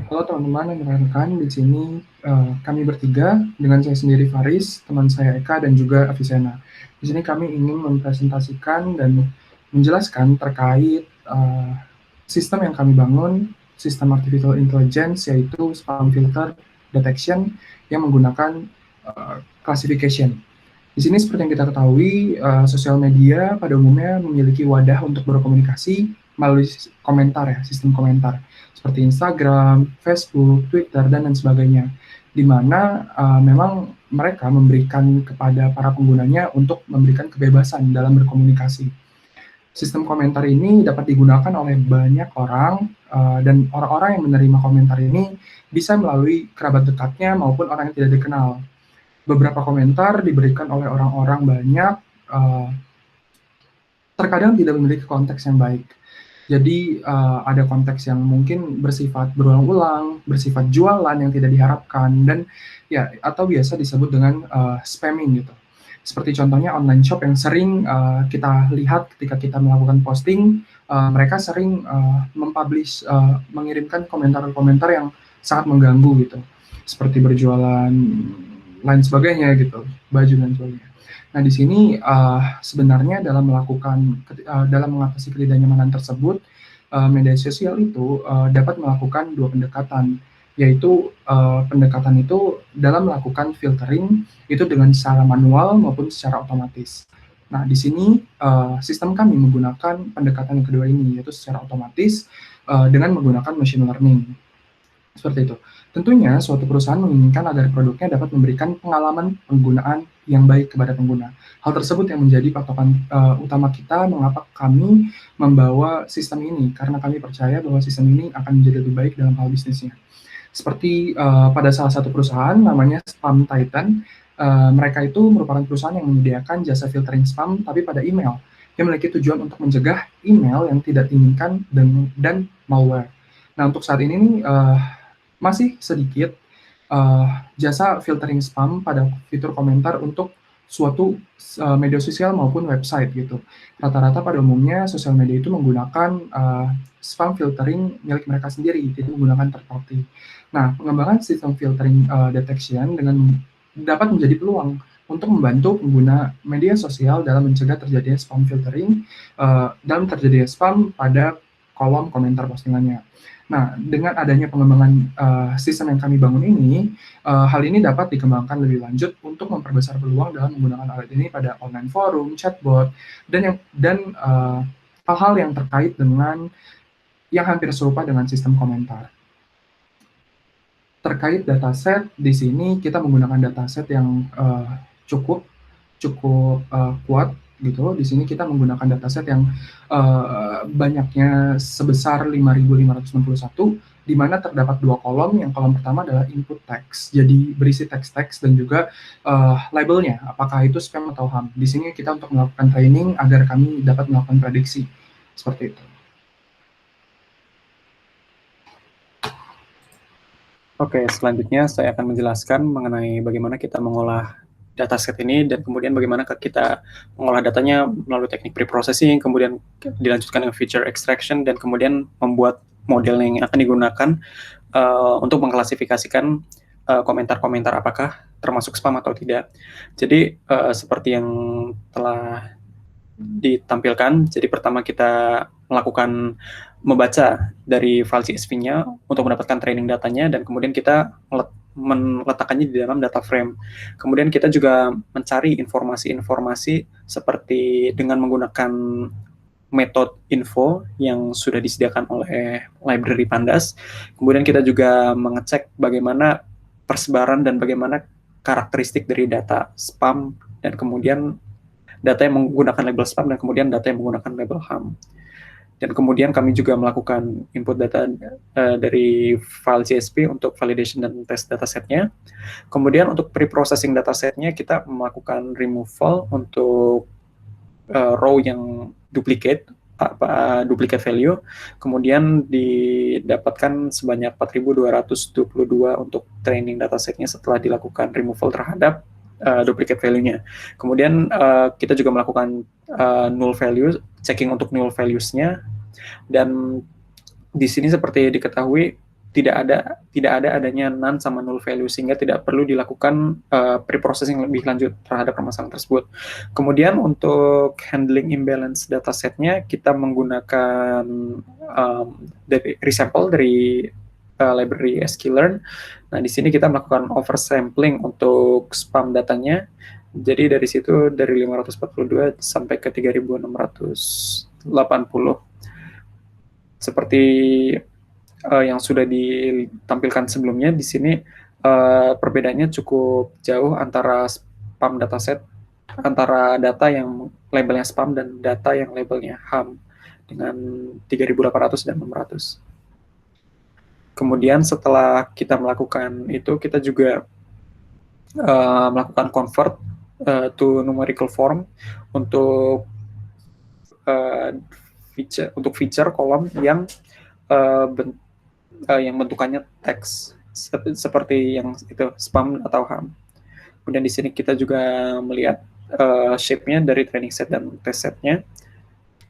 Halo teman-teman dan rekan-rekan, di sini kami bertiga dengan saya sendiri Faris, teman saya Eka dan juga Avicenna. Di sini kami ingin mempresentasikan dan menjelaskan terkait sistem yang kami bangun, sistem artificial intelligence yaitu spam filter detection yang menggunakan classification. Di sini seperti yang kita ketahui, sosial media pada umumnya memiliki wadah untuk berkomunikasi melalui komentar ya, sistem komentar seperti Instagram, Facebook, Twitter, dan lain sebagainya. Di mana memang mereka memberikan kepada para penggunanya untuk memberikan kebebasan dalam berkomunikasi. Sistem komentar ini dapat digunakan oleh banyak orang dan orang-orang yang menerima komentar ini bisa melalui kerabat dekatnya maupun orang yang tidak dikenal. Beberapa komentar diberikan oleh orang-orang banyak, terkadang tidak memiliki konteks yang baik. Jadi, ada konteks yang mungkin bersifat berulang-ulang, bersifat jualan yang tidak diharapkan, dan ya atau biasa disebut dengan, spamming gitu. Seperti contohnya online shop yang sering, kita lihat ketika kita melakukan posting, mereka sering, mengirimkan komentar-komentar yang sangat mengganggu gitu, seperti berjualan lain sebagainya gitu, baju dan sebagainya. Nah, di sini, sebenarnya dalam mengatasi ketidaknyamanan tersebut, media sosial itu, dapat melakukan 2 pendekatan, yaitu, pendekatan itu dalam melakukan filtering itu dengan secara manual maupun secara otomatis. Nah, di sini, sistem kami menggunakan pendekatan yang kedua ini, yaitu secara otomatis, dengan menggunakan machine learning. Seperti itu. Tentunya suatu perusahaan menginginkan agar produknya dapat memberikan pengalaman penggunaan yang baik kepada pengguna. Hal tersebut yang menjadi patokan utama kita mengapa kami membawa sistem ini, karena kami percaya bahwa sistem ini akan menjadi lebih baik dalam hal bisnisnya. Seperti pada salah satu perusahaan namanya Spam Titan, mereka itu merupakan perusahaan yang menyediakan jasa filtering spam tapi pada email, yang memiliki tujuan untuk mencegah email yang tidak diinginkan dan malware. Nah, untuk saat ini nih, masih sedikit, eee, jasa filtering spam pada fitur komentar untuk suatu media sosial maupun website gitu. Rata-rata pada umumnya sosial media itu menggunakan, spam filtering milik mereka sendiri, tidak menggunakan third party. Nah, pengembangan sistem filtering, detection dapat menjadi peluang untuk membantu pengguna media sosial dalam mencegah terjadinya spam filtering, dalam terjadinya spam pada kolom komentar postingannya. Nah, dengan adanya pengembangan, sistem yang kami bangun ini, hal ini dapat dikembangkan lebih lanjut untuk memperbesar peluang dalam menggunakan alat ini pada online forum, chatbot, hal-hal yang terkait dengan yang hampir serupa dengan sistem komentar. Terkait dataset, di sini kita menggunakan dataset yang, cukup cukup, kuat gitu. Di sini kita menggunakan dataset yang, banyaknya sebesar 5.561, di mana terdapat 2 kolom, yang kolom pertama adalah input teks, jadi berisi teks-teks dan juga, labelnya, apakah itu spam atau HAM. Di sini kita untuk melakukan training agar kami dapat melakukan prediksi, seperti itu. Oke, selanjutnya saya akan menjelaskan mengenai bagaimana kita mengolah dataset ini dan kemudian bagaimana kita mengolah datanya melalui teknik preprocessing, kemudian dilanjutkan dengan feature extraction, dan kemudian membuat model yang akan digunakan untuk mengklasifikasikan komentar-komentar apakah termasuk spam atau tidak. Jadi seperti yang telah ditampilkan, jadi pertama kita melakukan membaca dari file CSV-nya untuk mendapatkan training datanya, dan kemudian kita meletakkannya di dalam data frame. Kemudian kita juga mencari informasi-informasi seperti dengan menggunakan metode info yang sudah disediakan oleh library Pandas. Kemudian kita juga mengecek bagaimana persebaran dan bagaimana karakteristik dari data spam, dan kemudian data yang menggunakan label spam, dan kemudian data yang menggunakan label HAM. Dan kemudian kami juga melakukan input data dari file CSV untuk validation dan test datasetnya. Kemudian untuk pre-processing datasetnya kita melakukan removal untuk row yang duplicate value, kemudian didapatkan sebanyak 4.222 untuk training datasetnya setelah dilakukan removal terhadap duplicate value-nya. Kemudian kita juga melakukan null value, checking untuk null values-nya, dan di sini seperti diketahui tidak ada adanya none sama null value, sehingga tidak perlu dilakukan preprocessing lebih lanjut terhadap permasalahan tersebut. Kemudian untuk handling imbalance datasetnya, kita menggunakan resample dari library sklearn. Nah, di sini kita melakukan oversampling untuk spam datanya. Jadi dari situ dari 542 sampai ke 3680. Seperti yang sudah ditampilkan sebelumnya, di sini perbedaannya cukup jauh antara spam dataset, antara data yang labelnya spam dan data yang labelnya ham dengan 3800 dan 600. Kemudian setelah kita melakukan itu, kita juga melakukan convert to numerical form untuk feature kolom yang bentukannya teks seperti yang itu spam atau ham. Kemudian di sini kita juga melihat shape-nya dari training set dan test set-nya.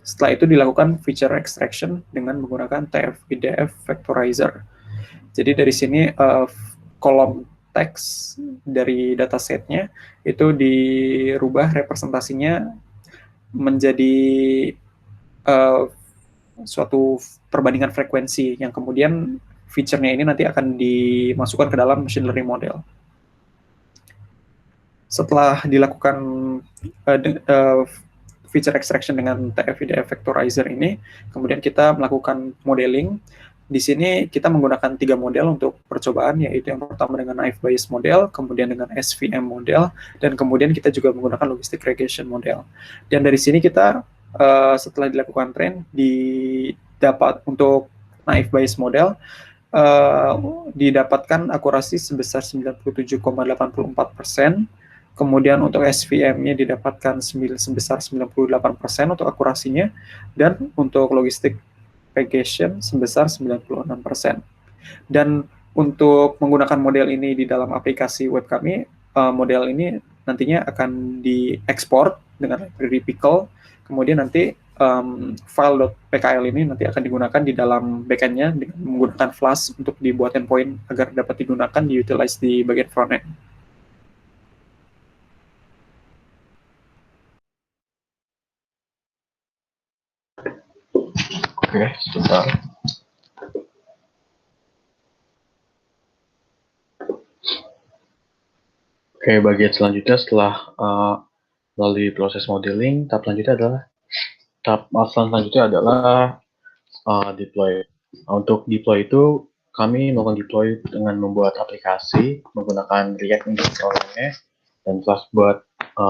Setelah itu dilakukan feature extraction dengan menggunakan TF-IDF vectorizer. Jadi dari sini kolom teks dari datasetnya itu dirubah representasinya menjadi suatu perbandingan frekuensi yang kemudian feature-nya ini nanti akan dimasukkan ke dalam machine learning model. Setelah dilakukan feature extraction dengan TF-IDF vectorizer ini, kemudian kita melakukan modeling. Di sini kita menggunakan 3 model untuk percobaan, yaitu yang pertama dengan naive Bayes model, kemudian dengan SVM model, dan kemudian kita juga menggunakan logistic regression model. Dan dari sini kita setelah dilakukan train, didapat untuk naive Bayes model didapatkan akurasi sebesar 97,84%. Kemudian untuk SVM-nya didapatkan sebesar 98% untuk akurasinya, dan untuk logistic regression sebesar 96%. Dan untuk menggunakan model ini di dalam aplikasi web kami, model ini nantinya akan diekspor dengan library Pickle, kemudian nanti file.pkl ini nanti akan digunakan di dalam backend-nya dengan menggunakan Flask untuk dibuat endpoint agar dapat digunakan, diutilize di bagian frontend. Oke, sebentar. Oke, bagian selanjutnya setelah melalui proses modeling, tahap selanjutnya adalah deploy. Untuk deploy itu, kami melakukan deploy dengan membuat aplikasi menggunakan React untuk frontend-nya dan Flask buat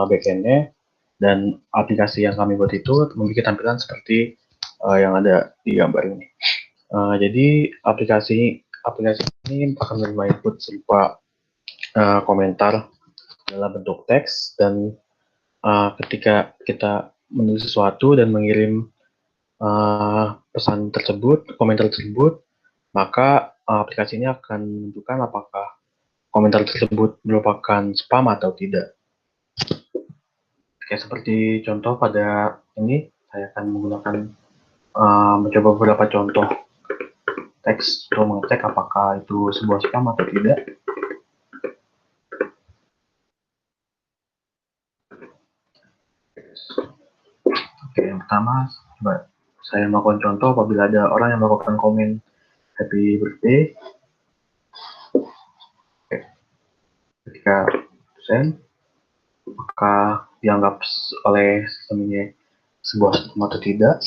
backend-nya. Dan aplikasi yang kami buat itu memiliki tampilan seperti yang ada di gambar ini. Jadi aplikasi ini akan menerima input berupa komentar dalam bentuk teks, dan ketika kita menulis sesuatu dan mengirim pesan tersebut, komentar tersebut, maka aplikasi ini akan menentukan apakah komentar tersebut merupakan spam atau tidak. Oke, seperti contoh pada ini, saya akan menggunakan mencoba beberapa contoh teks untuk mengecek apakah itu sebuah spam atau tidak. Oke, yang pertama, coba saya melakukan contoh apabila ada orang yang melakukan komen happy birthday. Oke. Ketika send, maka dianggap oleh sistem ini sebuah spam atau tidak.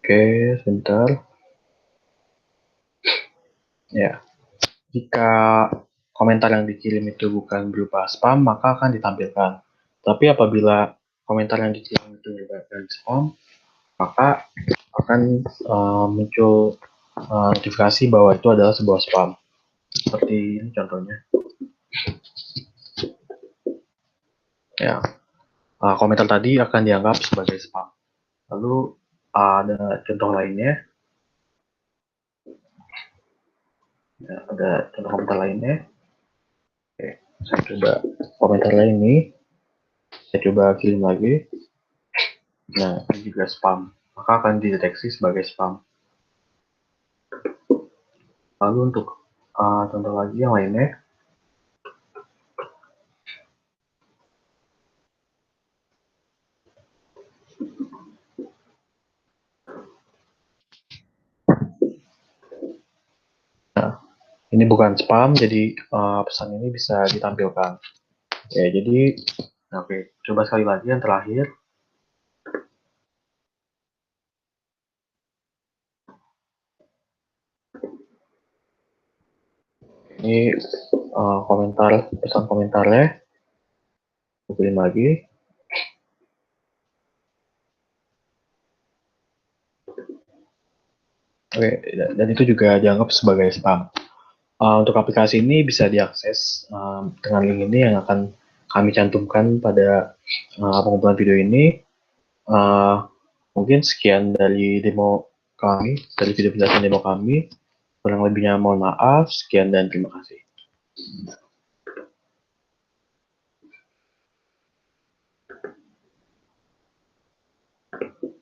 Oke, sebentar. Ya, jika komentar yang dikirim itu bukan berupa spam, maka akan ditampilkan. Tapi apabila komentar yang dikirim itu merupakan spam, maka akan muncul notifikasi bahwa itu adalah sebuah spam. Seperti ini contohnya. Ya, komentar tadi akan dianggap sebagai spam. Lalu ada contoh lainnya. Ya, ada contoh komentar lainnya. Oke, saya coba komentar lain ini. Saya coba kirim lagi. Nah, ini juga spam. maka akan dideteksi sebagai spam. Lalu untuk contoh lagi yang lainnya, ini bukan spam, jadi pesan ini bisa ditampilkan. Oke, jadi oke, coba sekali lagi yang terakhir. Ini komentar, pesan komentarnya. Bukuin lagi. Oke, dan itu juga dianggap sebagai spam. Untuk aplikasi ini bisa diakses dengan link ini yang akan kami cantumkan pada pengumpulan video ini. Mungkin sekian dari demo kami, dari video penjelasan demo kami. Kurang lebihnya mohon maaf. Sekian dan terima kasih.